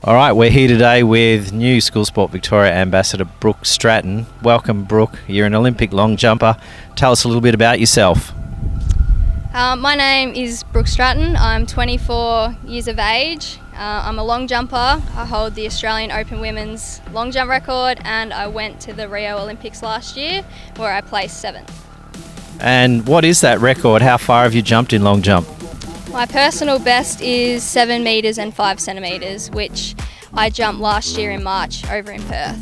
All right, we're here today with new School Sport Victoria Ambassador Brooke Stratton. Welcome, Brooke. You're an Olympic long jumper. Tell us a little bit about yourself. My name is Brooke Stratton. I'm 24 years of age. I'm a long jumper. I hold the Australian Open Women's long jump record, and I went to the Rio Olympics last year where I placed 7th. And what is that record? How far have you jumped in long jump? My personal best is 7 metres and 5 centimetres, which I jumped last year in March over in Perth.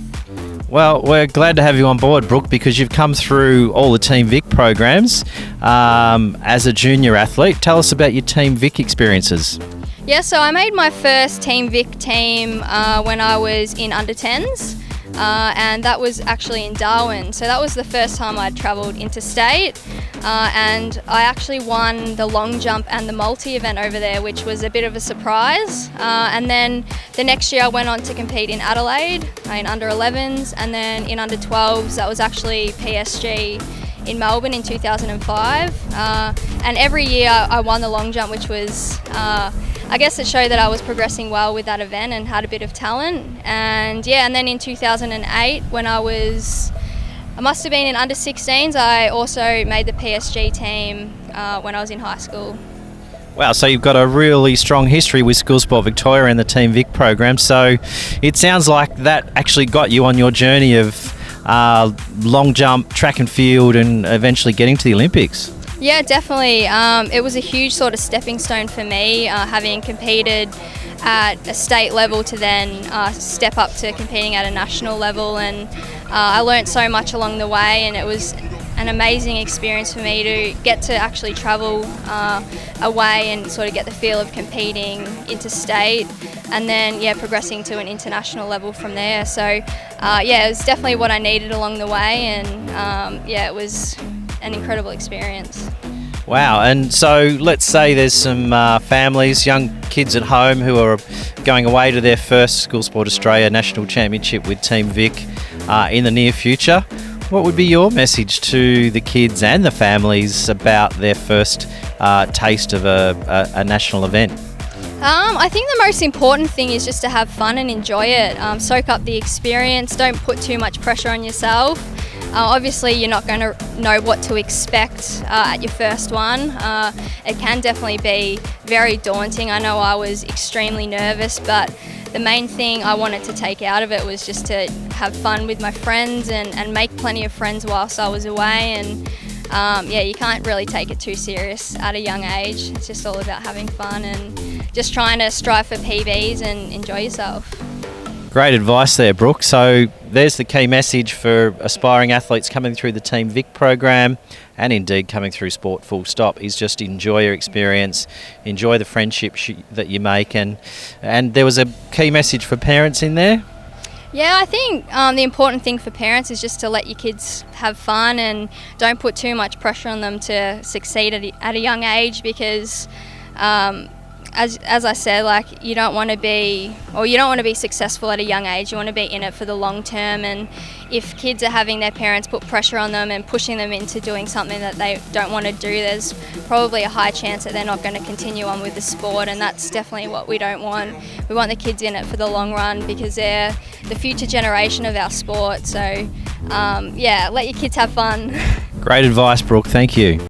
Well, we're glad to have you on board, Brooke, because you've come through all the Team Vic programs as a junior athlete. Tell us about your Team Vic experiences. Yeah, so I made my first Team Vic team when I was in under 10s. And that was actually in Darwin. So that was the first time I'd travelled interstate, and I actually won the long jump and the multi event over there, which was a bit of a surprise. And then the next year I went on to compete in Adelaide in under 11s, and then in under 12s that was actually PSG in Melbourne in 2005. And every year I won the long jump, which was I guess it showed that I was progressing well with that event and had a bit of talent. And then in 2008 when I must have been in under 16s, I also made the PSG team when I was in high school. Wow, so you've got a really strong history with School Sport Victoria and the Team Vic program. So it sounds like that actually got you on your journey of long jump, track and field, and eventually getting to the Olympics. Yeah, definitely. It was a huge sort of stepping stone for me, having competed at a state level to then step up to competing at a national level, and I learnt so much along the way, and it was an amazing experience for me to get to actually travel away and sort of get the feel of competing interstate, and then progressing to an international level from there. So it was definitely what I needed along the way, and it was an incredible experience. Wow, and so let's say there's some families, young kids at home who are going away to their first School Sport Australia National Championship with Team Vic in the near future. What would be your message to the kids and the families about their first taste of a national event? I think the most important thing is just to have fun and enjoy it. Soak up the experience, don't put too much pressure on yourself. Obviously you're not going to know what to expect at your first one. It can definitely be very daunting. I know I was extremely nervous, but the main thing I wanted to take out of it was just to have fun with my friends and make plenty of friends whilst I was away. And you can't really take it too serious at a young age. It's just all about having fun and just trying to strive for PBs and enjoy yourself. Great advice there, Brooke. So there's the key message for aspiring athletes coming through the Team Vic program, and indeed coming through sport full stop, is just enjoy your experience, enjoy the friendships that you make, and there was a key message for parents in there. Yeah, I think the important thing for parents is just to let your kids have fun and don't put too much pressure on them to succeed at a young age, because as I said, like, you don't want to be successful at a young age. You want to be in it for the long term, and if kids are having their parents put pressure on them and pushing them into doing something that they don't want to do, there's probably a high chance that they're not going to continue on with the sport, and that's definitely what we don't want. We want the kids in it for the long run, because they're the future generation of our sport. So let your kids have fun. Great advice, Brooke. Thank you.